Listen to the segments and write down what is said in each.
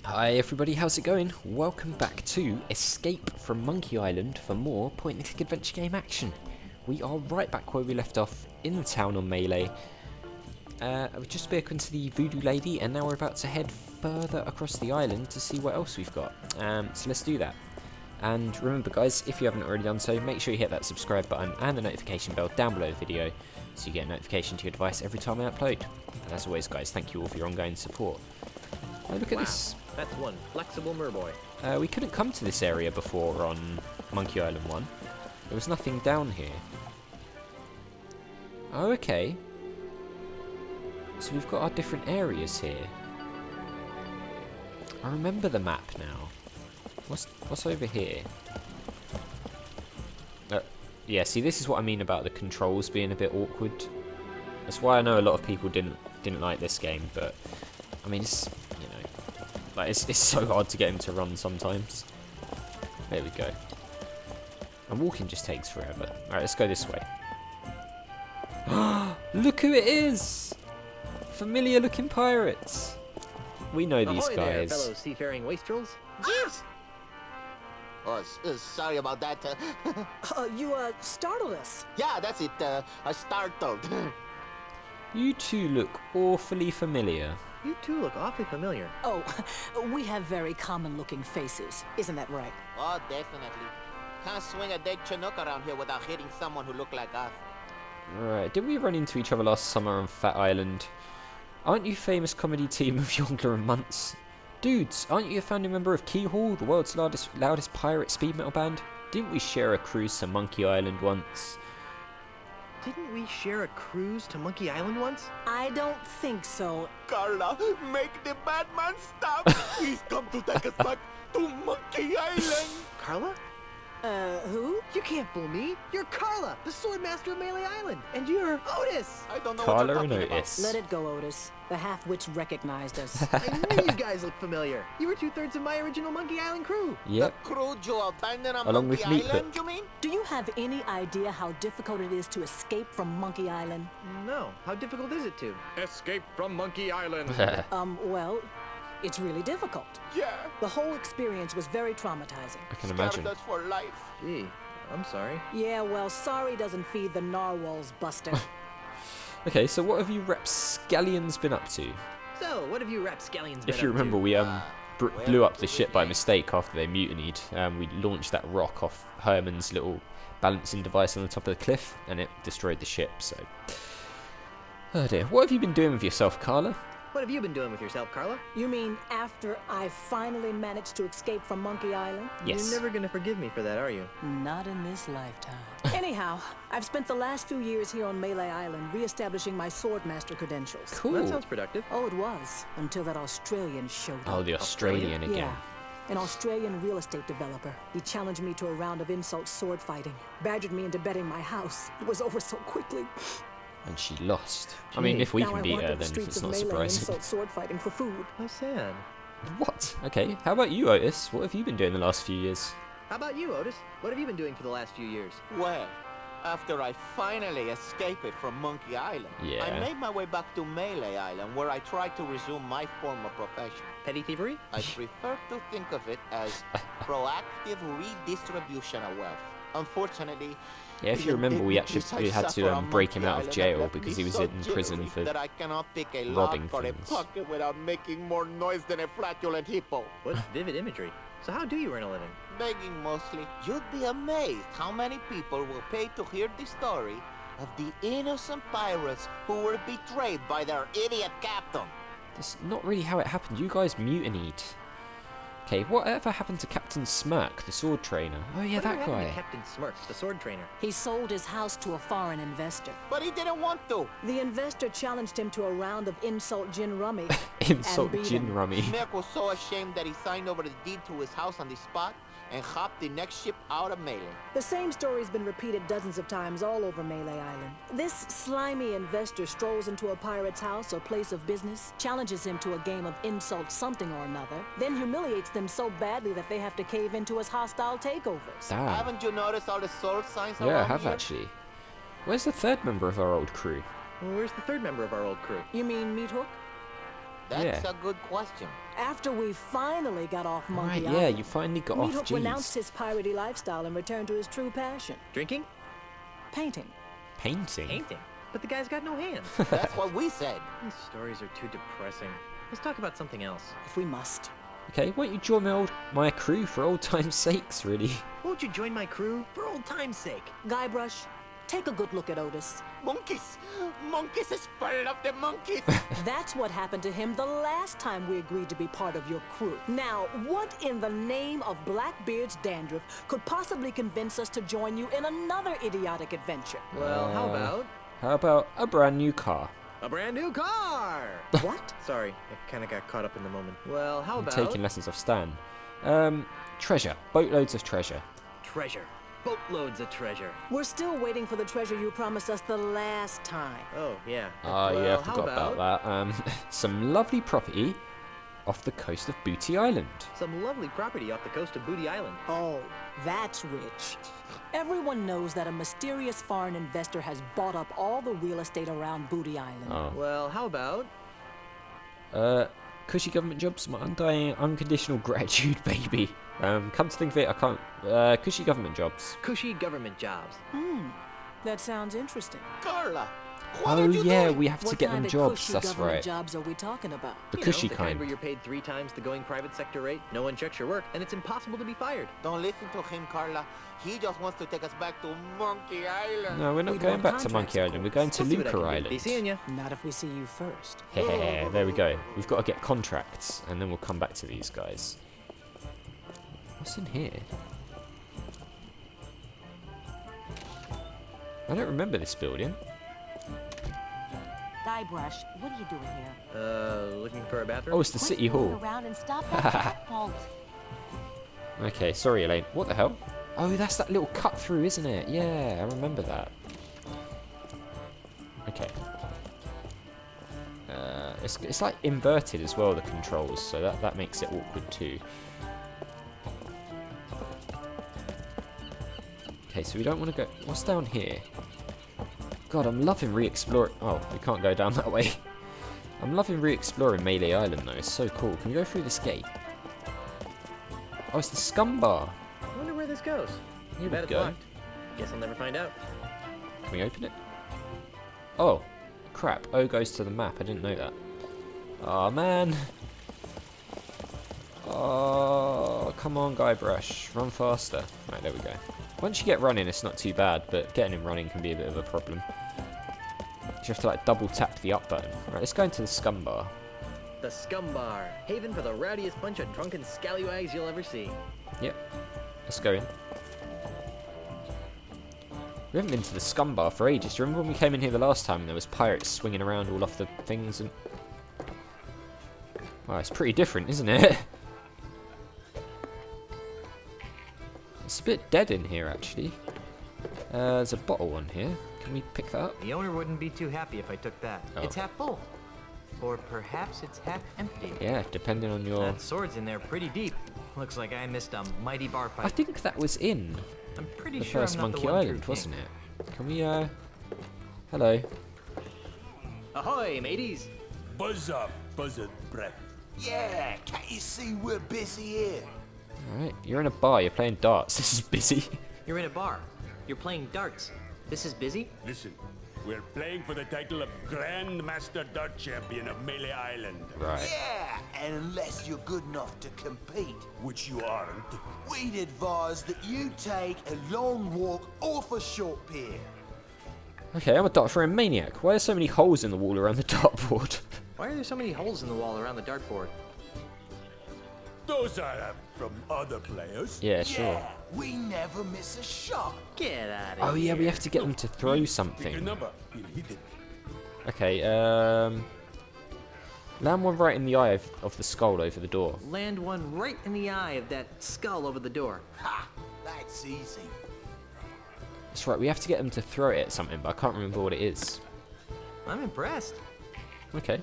Hi everybody, how's it going? Welcome back to Escape from Monkey Island for more point-and-click adventure game action. We are right back where we left off in the town on Melee. We've just spoken to the voodoo lady and now we're about to head further across the island to see what else we've got. So let's do that. And remember guys, if you haven't already done so, make sure you hit that subscribe button and the notification bell down below the video so you get a notification to your device every time I upload. And as always guys, thank you all for your ongoing support. Oh, look at this. That's one flexible merboy. We couldn't come to this area before on Monkey Island 1. There was nothing down here. Oh, okay. So we've got our different areas here. I remember the map now. What's over here? Yeah, see, this is what I mean about the controls being a bit awkward. That's why I know a lot of people didn't like this game, but I mean, it's, you know, like it's so hard to get him to run sometimes. There we go. And walking just takes forever. Alright, let's go this way. Look who it is! Familiar looking pirates. We know these Ahoy guys. there, fellow seafaring wastrels. Yes! Oh, sorry about that. You startled us. Yeah, that's it. I startled. You two look awfully familiar. You two look awfully familiar. Oh, we have very common-looking faces. Isn't that right? Oh, definitely. Can't swing a dead Chinook around here without hitting someone who look like us. Right, did we run into each other last summer on Fat Island? Aren't you famous comedy team of Yongler and Muntz? Dudes, aren't you a founding member of Keyhole, the world's loudest pirate speed metal band? Didn't we share a cruise to Monkey Island once? Didn't we share a cruise to Monkey Island once? I don't think so. Carla, make the bad man stop. He's come to take us back to Monkey Island. Carla? Who? You can't fool me. You're Carla, the sword master of Melee Island. And you're Otis. I don't know Carla what and you're talking Otis. Let it go, Otis. The half-wits recognized us. I knew you guys looked familiar. You were two-thirds of my original Monkey Island crew. Yep. The crew you abandoned on Along Monkey with Meat Island, Hook. you mean? Do you have any idea how difficult it is to escape from Monkey Island? No. How difficult is it to? Escape from Monkey Island. Well, it's really difficult. Yeah. The whole experience was very traumatizing. I can imagine. Scared us for life. Gee, I'm sorry. Yeah, well, sorry doesn't feed the narwhals, Buster. Okay, so what have you rapscallions been up to? So, what have you rapscallions been If you up remember, to? we blew up the ship by game. mistake after they mutinied. We launched that rock off Herman's little balancing device on the top of the cliff, and it destroyed the ship. So, oh dear. What have you been doing with yourself, Carla? What have you been doing with yourself, Carla? You mean after I finally managed to escape from Monkey Island? Yes. You're never gonna forgive me for that, are you? Not in this lifetime. Anyhow, I've spent the last few years here on Melee Island re-establishing my swordmaster credentials. Cool. That sounds productive. Oh, it was, until that Australian showed up. Oh, the Australian again. Yeah, an Australian real estate developer. He challenged me to a round of insult sword fighting, badgered me into betting my house. It was over so quickly. And she lost. I mean, if we Now can I beat wander her, the then streets it's of not Melee surprising. insult sword fighting for food. How sad. What? Okay, how about you, Otis? What have you been doing the last few years? How about you, Otis? What have you been doing for the last few years? Well, after I finally escaped from Monkey Island, Yeah. I made my way back to Melee Island where I tried to resume my former profession. Petty thievery? I prefer to think of it as proactive redistribution of wealth. Unfortunately, Yeah, if you remember, we had to break him out of jail because he was in prison for that I cannot pick a robbing lock or a things. pocket without making more noise than a flatulent hippo. What vivid imagery. So how do you earn a living? Begging mostly. You'd be amazed how many people will pay to hear the story of the innocent pirates who were betrayed by their idiot captain. That's not really how it happened. You guys mutinied. Okay, whatever happened to Captain Smirk, the sword trainer? Oh yeah, Whatever that happened to guy. Captain Smirk, the sword trainer. He sold his house to a foreign investor. But he didn't want to. The investor challenged him to a round of insult gin rummy. Insult and beat gin him. rummy. Smirk was so ashamed that he signed over the deed to his house on the spot and hopped the next ship out of Melee. The same story's been repeated dozens of times all over Melee Island. This slimy investor strolls into a pirate's house or place of business, challenges him to a game of insult something or another, then humiliates them so badly that they have to cave into his hostile takeovers. Damn. Haven't you noticed all the sword signs Yeah, I around have here? actually. Where's the third member of our old crew? Well, where's the third member of our old crew? You mean Meat Hook? That's Yeah. a good question. After we finally got off Monkey Right, Island, yeah, you finally got off. Meathook renounced Jeez. his piratey lifestyle and returned to his true passion, Drinking? painting. Painting? Painting. But the guy's got no hands. That's what we said. These stories are too depressing. Let's talk about something else. If we must. Okay, why don't you join my crew for old time's sakes, really? Won't you join my crew for old time's sake? Guybrush, take a good look at Otis. Monkeys! Monkeys is full of the monkeys! That's what happened to him the last time we agreed to be part of your crew. Now, what in the name of Blackbeard's dandruff could possibly convince us to join you in another idiotic adventure? Well, how about How about a brand new car? a brand new car? What? Sorry, I kind of got caught up in the moment. Well, how I'm about taking lessons off Stan. Treasure. Boatloads of treasure. treasure? Boatloads of treasure. We're still waiting for the treasure you promised us the last time. Oh, yeah. Oh, yeah, I Well, how forgot about that. Some lovely property off the coast of Booty Island. Some lovely property off the coast of Booty Island. Oh, that's rich. Everyone knows that a mysterious foreign investor has bought up all the real estate around Booty Island. Oh. Well, how about Cushy government jobs, my undying unconditional gratitude, baby. Come to think of it, I can't. Cushy government jobs. cushy government jobs? That sounds interesting. Carla! What Oh are you yeah, doing? we have to What get kind them of jobs. cushy That's government right. jobs are we talking about? The You cushy know, the kind kind. where you're paid 3 times the going private sector rate, no one checks your work, and it's impossible to be fired. Don't listen to him, Carla. He just wants to take us back to Monkey Island. No, we're not We'd going want back to contracts, Monkey of Island. We're course. going to We'll see what I Luca can do. Island. Be seeing ya. Not if we see you first. Hehe, there we go. We've got to get contracts, and then we'll come back to these guys. What's in here? I don't remember this building. Guybrush, what are you doing here? Looking for a bathroom? Oh, it's the Quit city fooling hall. around and stop that catapult. Okay, sorry, Elaine. What the hell? Oh, that's that little cut through, isn't it? Yeah, I remember that. Okay. It's like inverted as well, the controls, so that makes it awkward too. Okay, so we don't want to go... What's down here? God, I'm loving re-exploring... Oh, we can't go down that way. I'm loving re-exploring Melee Island, though. It's so cool. Can we go through this gate? Oh, it's the SCUMM Bar. I wonder where this goes. Here we Bet it's go. locked. Guess I'll never find out. Can we open it? Oh, crap. O goes to the map. I didn't know that. Oh, man. Oh, come on, Guybrush. Run faster. Right, there we go. Once you get running, it's not too bad, but getting him running can be a bit of a problem. You have to, like, double tap the up button. Right, let's go into the SCUMM Bar. The SCUMM Bar, haven for the rowdiest bunch of drunken scallywags you'll ever see. Yep. Let's go in. We haven't been to the SCUMM Bar for ages. Do you remember when we came in here the last time and there was pirates swinging around all off the things and... Wow, it's pretty different, isn't it? It's a bit dead in here, actually. There's a bottle on here. Can we pick that up? The owner wouldn't be too happy if I took that. Oh. It's half full. Or perhaps it's half empty. Yeah, depending on your... That sword's in there pretty deep. Looks like I missed a mighty bar I fight. think that was in I'm pretty the sure first I'm not Monkey the one Island, true wasn't king. it? Can we, Hello. Ahoy, mateys! Buzz up, buzzard breath. Yeah, can't you see we're busy here? Alright, you're in a bar, you're playing darts. This is busy. You're in a bar. You're playing darts. This is busy? Listen, we're playing for the title of Grand Master Dart Champion of Melee Island, Right. Yeah, and unless you're good enough to compete, which you aren't. we'd advise that you take a long walk off a short pier. Okay, I'm a dart throwing maniac. Why are so many holes in the wall around the dartboard? Why are there so many holes in the wall around the dartboard? Those are from other players. Yeah, sure. Yeah, we never miss a shot. Get out of Oh here. yeah, we have to get them to throw Pick a something. number. He'll hit it. Okay, land one right in the eye of the skull over the door. Land one right in the eye of that skull over the door. Ha! That's easy. That's right, we have to get them to throw it at something, but I can't remember what it is. I'm impressed. Okay.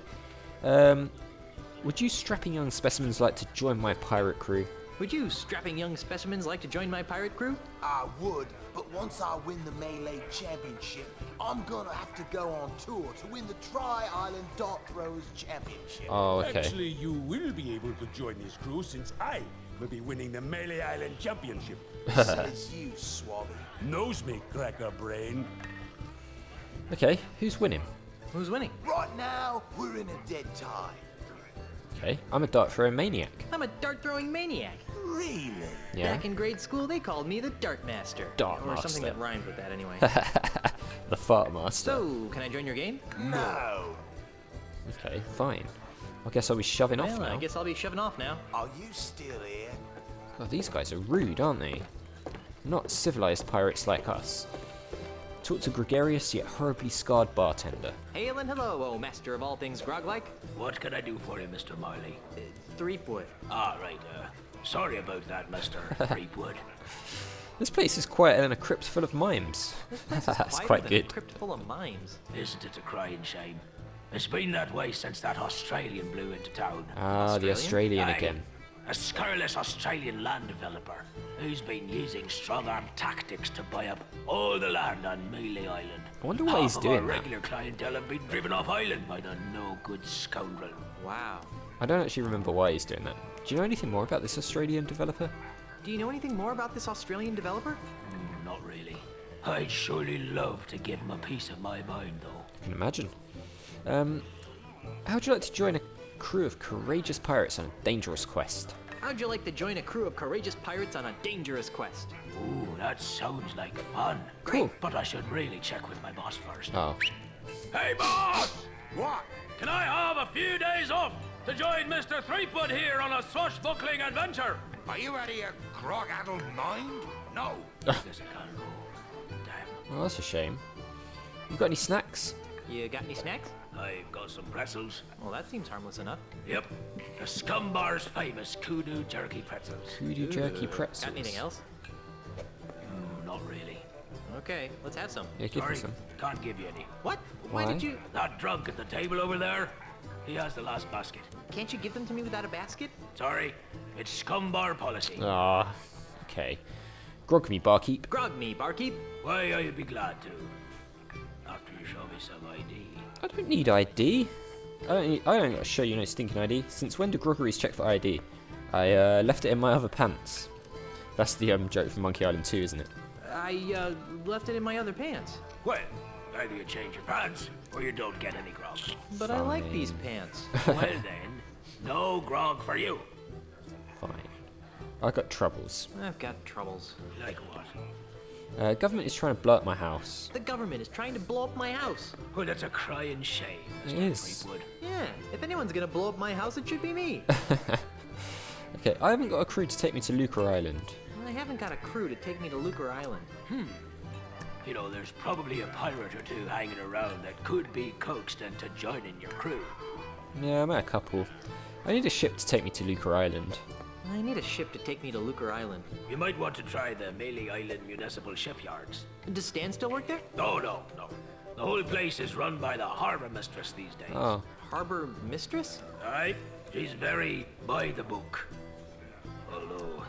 Would you strapping young specimens like to join my pirate crew? Would you strapping young specimens like to join my pirate crew? I would, but once I win the Melee Championship, I'm gonna have to go on tour to win the Tri-Island Dart Throws Championship. Oh, okay. Actually, you will be able to join this crew since I will be winning the Melee Island Championship. Says you, Swabby. Knows me, cracker brain. Okay, who's winning? Who's winning? Right now, we're in a dead tie. Okay, I'm a dart thrower maniac. I'm a dart-throwing maniac. Really? Yeah. Back in grade school, they called me the Dart Master. Dart or Master. something that rhymed with that, anyway. The fart master. So, can I join your game? No. Okay, fine. I guess I'll be shoving off Well, now. I guess I'll be shoving off now. Are you still here? God, these guys are rude, aren't they? Not civilized pirates like us. Talk to gregarious yet horribly scarred bartender. Hail and hello, oh master of all things grog-like. What can I do for you, Mr. Marley? Threepwood. Ah, right, sorry about that, Mr. Threepwood. This place is quieter than a crypt full of mimes. That's quite good. Crypt full of mimes. Isn't it a crying shame? It's been that way since that Australian blew into town. Ah, the Australian Aye, again. A scurrilous Australian land developer who's been using strong-arm tactics to buy up all the land on Melee Island. I wonder why he's Half of doing our that. regular clientele have been driven off island by the no-good scoundrel. Wow. I don't actually remember why he's doing that. Do you know anything more about this Australian developer? Do you know anything more about this Australian developer? Not really. I'd surely love to give him a piece of my mind, though. I can imagine. How'd you like to join a crew of courageous pirates on a dangerous quest? How'd you like to join a crew of courageous pirates on a dangerous quest? Ooh, that sounds like fun. Cool. But I should really check with my boss first. Oh, Hey, boss! What? Can I have a few days off to join Mr. Threepwood here on a swashbuckling adventure? Are you out of your grog-addled mind? No. Guess I can't go. Damn. well, that's a shame. You got any snacks? You got any snacks? I've got some pretzels. Well, that seems harmless enough. Yep. The SCUMM Bar's famous Kudu Jerky Pretzels. Kudu Jerky Pretzels. Got anything else? Not really. Okay, let's have some. Yeah, give me Sorry, some. can't give you any. What? Why? Why did you... That drunk at the table over there, he has the last basket. Can't you give them to me without a basket? Sorry, it's SCUMM Bar policy. Ah, okay. Grog me, barkeep. Grog me, barkeep. Why, I'd be glad to. After you show me some ID. I don't need ID. I don't got to show you no stinking ID. Since when do groggeries check for ID? I left it in my other pants. That's the joke from Monkey Island 2, isn't it? I, left it in my other pants. Well, either you change your pants, or you don't get any grog. But I like these pants. Well then, no grog for you. Fine. I got troubles. I've got troubles. Like what? Government is trying to blow up my house. The government is trying to blow up my house. Well, that's a crying shame, It Mr. is. Threepwood. Yeah, if anyone's gonna blow up my house, it should be me. Okay, I haven't got a crew to take me to Lucre Island. I haven't got a crew to take me to Lucre Island. You know, there's probably a pirate or two hanging around that could be coaxed into joining your crew. Yeah, I met a couple. I need a ship to take me to Lucre Island. I need a ship to take me to Lucre Island. You might want to try the Melee Island Municipal Shipyards. Does Stan still work there? No. The whole place is run by the harbour mistress these days. Oh, Harbor mistress? Aye, she's very by the book. Although,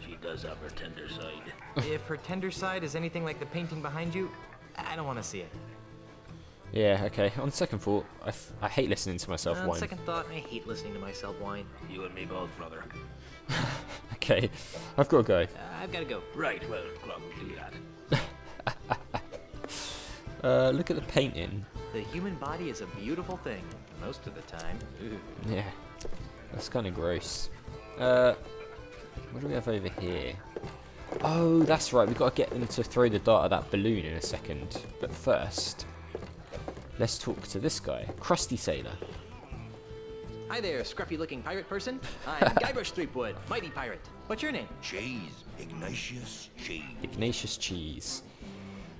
she does have her tender side. If her tender side is anything like the painting behind you, I don't want to see it. yeah, okay. On second thought, I hate listening to myself On whine. second thought, I hate listening to myself whine. You and me both, brother. Okay, I've got to go. I've got to go. Right, well, Grog will do that. Look at the painting. The human body is a beautiful thing, most of the time. Ooh. Yeah, that's kind of gross. What do we have over here? Oh, that's right. We've got to get them to throw the dart at that balloon in a second. But first, let's talk to this guy, Krusty Sailor. Hi there, scruffy-looking pirate person. I'm Guybrush Threepwood, mighty pirate. What's your name? Cheese. Ignatius Cheese. Ignatius Cheese.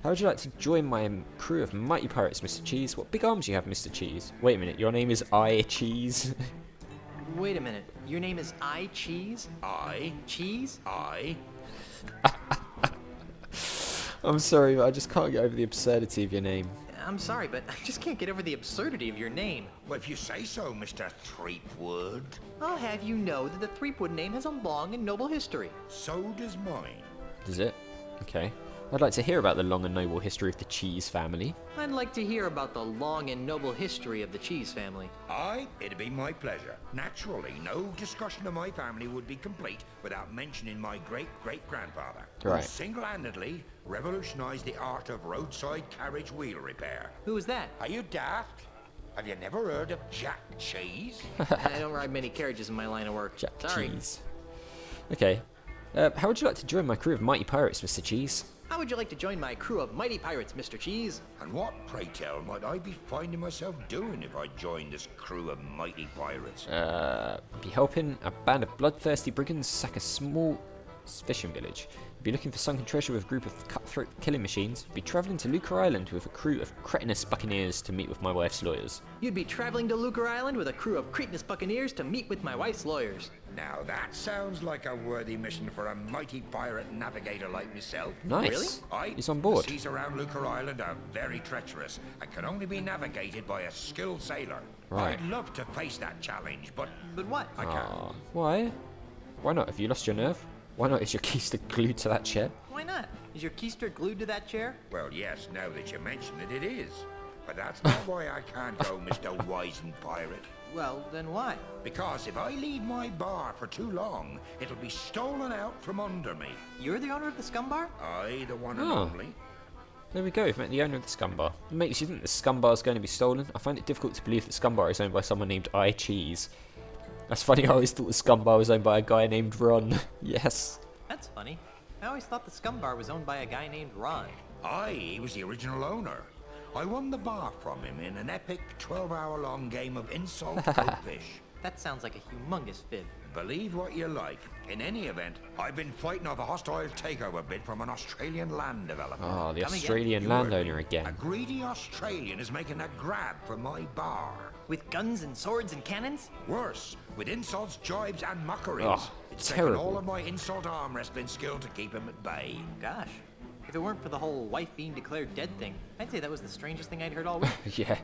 How would you like to join my crew of mighty pirates, Mr. Cheese? What big arms you have, Mr. Cheese? Wait a minute, your name is I Cheese? Wait a minute. Your name is I Cheese? Cheese? I'm sorry, but I just can't get over the absurdity of your name. I'm sorry, but I just can't get over the absurdity of your name. Well, if you say so, Mr. Threepwood. I'll have you know that the Threepwood name has a long and noble history. So does mine. Does it? Okay. I'd like to hear about the long and noble history of the Cheese family. I'd like to hear about the long and noble history of the Cheese family. Aye, it'd be my pleasure. Naturally, no discussion of my family would be complete without mentioning my great-great-grandfather, Right. who single-handedly revolutionized the art of roadside carriage wheel repair. Who is that? Are you daft? Have you never heard of Jack Cheese? I don't ride many carriages in my line of work. Jack Sorry. Cheese. Okay. How would you like to join my crew of mighty pirates, Mr. Cheese? How would you like to join my crew of mighty pirates, Mr. Cheese? And what, pray tell, might I be finding myself doing if I joined this crew of mighty pirates? Be helping a band of bloodthirsty brigands sack a small fishing village. Be looking for sunken treasure with a group of cutthroat killing machines. Be travelling to Lucre Island with a crew of cretinous buccaneers to meet with my wife's lawyers. You'd be traveling to Lucre Island with a crew of cretinous buccaneers to meet with my wife's lawyers. Now that sounds like a worthy mission for a mighty pirate navigator like myself. Nice. Really? Aye, He's on board. The seas around Lucre Island are very treacherous and can only be navigated by a skilled sailor. Right. I'd love to face that challenge, but But what? I can't. Aw, why? Why not? Have you lost your nerve? Why not? Is your keister glued to that chair? Why not? Is your keister glued to that chair? Well, yes, now that you mention it, it is. But that's not why I can't go, Mr. Wizened Pirate. Well, then why? Because if I leave my bar for too long, it'll be stolen out from under me. You're the owner of the SCUMM Bar? I, the one and Oh. only. There we go, we've met the owner of the SCUMM Bar. What makes you think the SCUMM Bar is going to be stolen? I find it difficult to believe that SCUMM Bar is owned by someone named I Cheese. That's funny, I always thought the SCUMM Bar was owned by a guy named Ron. Yes. That's funny. I always thought the SCUMM Bar was owned by a guy named Ron. Aye, he was the original owner. I won the bar from him in an epic 12-hour-long game of insult goatfish. That sounds like a humongous fib. Believe what you like. In any event, I've been fighting off a hostile takeover bid from an Australian land developer. Oh, the Come again? Australian You heard landowner me. again. A greedy Australian is making a grab for my bar. With guns and swords and cannons? Worse, with insults, jibes, and mockeries. Oh, it's taken terrible. all of my insult arm wrestling skill to keep him at bay. Gosh. If it weren't for the whole wife being declared dead thing, I'd say that was the strangest thing I'd heard all week. Yeah.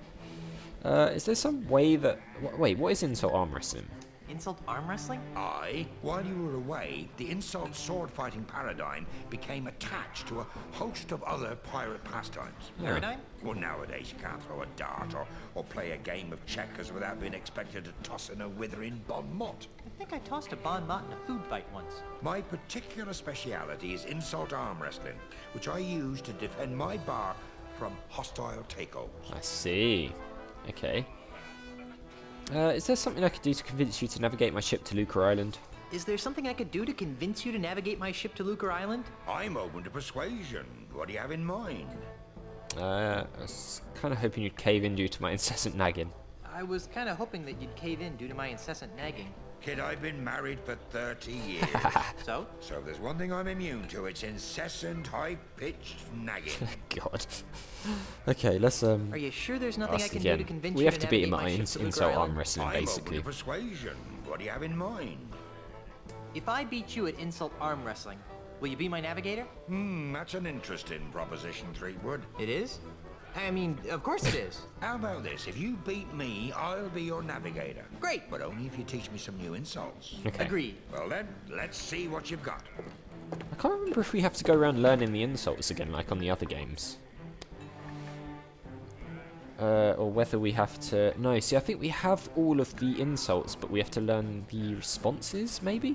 Is there some way that... Wait, what is insult arm wrestling? Insult arm wrestling? Aye, while you were away, the insult sword fighting paradigm became attached to a host of other pirate pastimes. Paradigm? Well, nowadays you can't throw a dart or play a game of checkers without being expected to toss in a withering bon mot. I think I tossed a bon mot in a food fight once. My particular speciality is insult arm wrestling, which I use to defend my bar from hostile takeovers. I see. Okay. Is there something I could do to convince you to navigate my ship to Lucre Island? Is there something I could do to convince you to navigate my ship to Lucre Island? I'm open to persuasion. What do you have in mind? I was kind of hoping you'd cave in due to my incessant nagging. I was kind of hoping that you'd cave in due to my incessant nagging. Kid, I've been married for 30 years. So? So if there's one thing I'm immune to, it's incessant, high-pitched nagging. God. Okay, let's Are you sure there's nothing I ask can do to again. convince We you have to to beat him navigate at my ship to Lucre insult arm Island? wrestling, I'm open basically. to persuasion. What do you have in mind? If I beat you at insult arm wrestling, will you be my navigator? That's an interesting proposition, Threepwood. It is? I mean, of course it is. How about this? If you beat me, I'll be your navigator. Great. But only if you teach me some new insults. Okay. Agreed. Well then, let's see what you've got. I can't remember if we have to go around learning the insults again, like on the other games. Or whether we have to... No, see, I think we have all of the insults, but we have to learn the responses, maybe?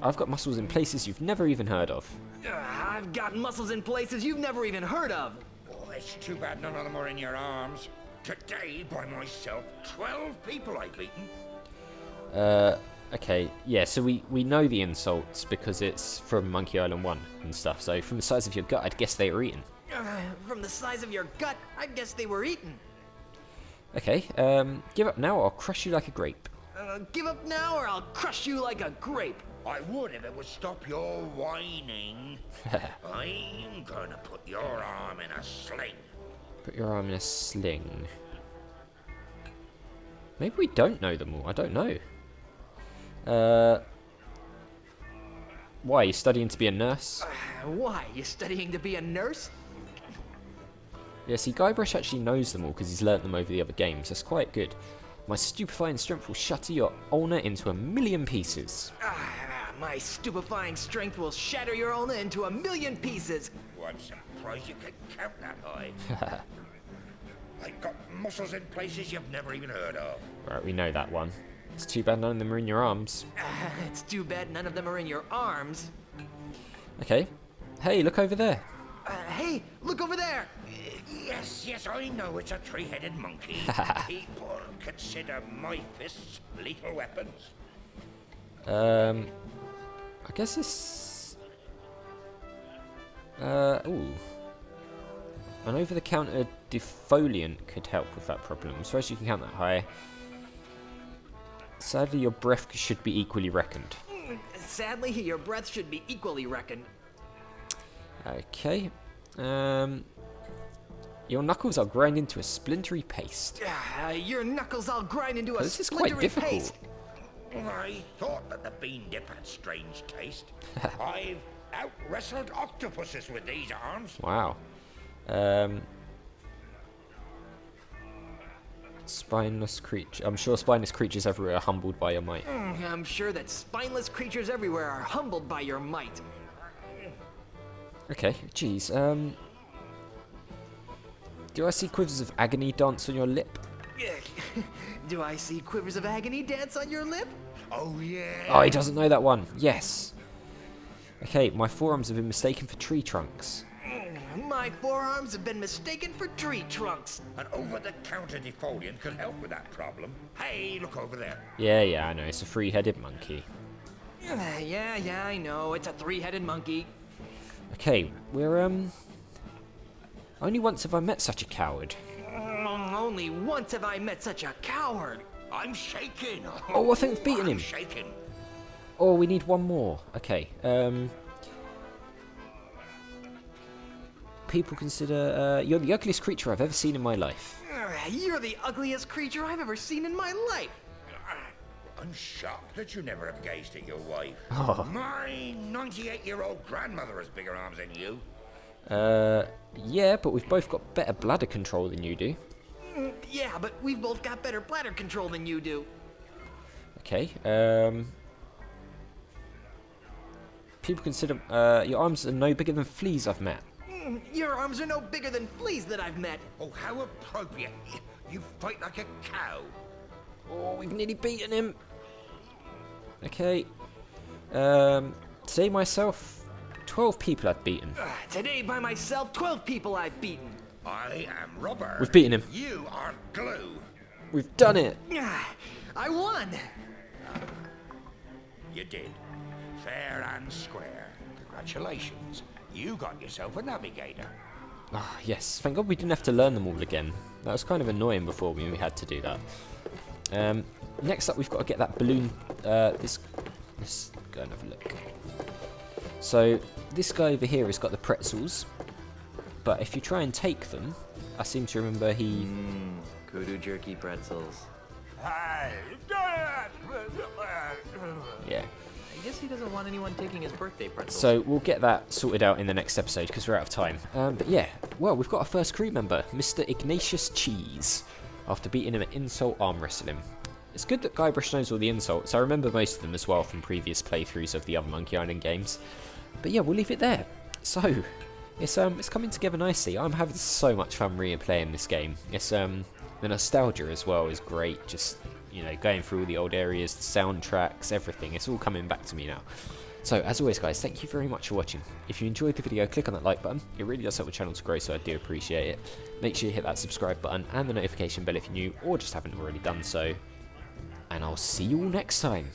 I've got muscles in places you've never even heard of. I've got muscles in places you've never even heard of. Oh, it's too bad none of them are in your arms. Today, by myself, 12 people I've beaten. Okay, yeah, so we know the insults because it's from Monkey Island 1 and stuff, so from the size of your gut, I'd guess they were eaten. From the size of your gut, I guess they were eaten. Okay, give up now or I'll crush you like a grape. Give up now or I'll crush you like a grape. I would if it would stop your whining. I'm gonna put your arm in a sling. Put your arm in a sling. Maybe we don't know them all, I don't know. Why, you studying to be a nurse? Why? You studying to be a nurse? Yeah, see, Guybrush actually knows them all because he's learnt them over the other games. That's quite good. My stupefying strength will shatter your ulna into 1,000,000 pieces. My stupefying strength will shatter your ulna into 1,000,000 pieces. What surprise you can count that high. I've got muscles in places you've never even heard of. Right, we know that one. It's too bad none of them are in your arms. It's too bad none of them are in your arms. Okay. Hey, look over there. Hey, look over there. Yes, I know it's a three-headed monkey. People consider my fists lethal weapons. I guess it's... ooh. An over-the-counter defoliant could help with that problem. I suppose you can count that high. Sadly, your breath should be equally reckoned. Sadly, your breath should be equally reckoned. Okay. Your knuckles are grind into a splintery paste. Your knuckles all grind into a This is splintery quite difficult. paste. I thought that the bean dip had strange taste. I've out-wrestled octopuses with these arms. Wow. Spineless creature. I'm sure spineless creatures everywhere are humbled by your might. I'm sure that spineless creatures everywhere are humbled by your might. Okay, geez. Do I see quivers of agony dance on your lip? Do I see quivers of agony dance on your lip? Oh, yeah. Oh, he doesn't know that one. Yes. Okay, my forearms have been mistaken for tree trunks. My forearms have been mistaken for tree trunks. An over-the-counter defoliant could help with that problem. Hey, look over there. Yeah, I know. It's a three-headed monkey. Yeah, I know. It's a three-headed monkey. Okay, we're, only once have I met such a coward. Only once have I met such a coward. I'm shaking. Oh, I think we've beaten him. I'm shaking. Oh, we need one more. Okay, people consider, you're the ugliest creature I've ever seen in my life. You're the ugliest creature I've ever seen in my life. I'm shocked that you never have gazed at your wife. Oh. My 98-year-old grandmother has bigger arms than you. Yeah, but we've both got better bladder control than you do. Yeah, but we've both got better bladder control than you do. Okay, people consider, your arms are no bigger than fleas I've met. Your arms are no bigger than fleas that I've met. Oh, how appropriate. You fight like a cow. Oh, we've nearly beaten him. Okay, today myself, 12 people I've beaten. Today by myself, 12 people I've beaten. I am rubber. We've beaten him. You are glue. We've done it. I won. You did. Fair and square. Congratulations. You got yourself a navigator. Ah, yes. Thank God we didn't have to learn them all again. That was kind of annoying before when we had to do that. Next up, we've got to get that balloon. Let's go and have a look. So this guy over here has got the pretzels, but if you try and take them, I seem to remember he. Kudu Jerky Pretzels. Yeah. I guess he doesn't want anyone taking his birthday pretzels. So we'll get that sorted out in the next episode because we're out of time. But yeah, well, we've got our first crew member, Mr. Ignatius Cheese, after beating him at insult arm wrestling. It's good that Guybrush knows all the insults. I remember most of them as well from previous playthroughs of the other Monkey Island games. But yeah, we'll leave it there. So, it's coming together nicely. I'm having so much fun replaying this game. It's the nostalgia as well is great. Just, you know, going through all the old areas, the soundtracks, everything. It's all coming back to me now. So, as always, guys, thank you very much for watching. If you enjoyed the video, click on that like button. It really does help the channel to grow, so I do appreciate it. Make sure you hit that subscribe button and the notification bell if you're new or just haven't already done so. And I'll see you all next time.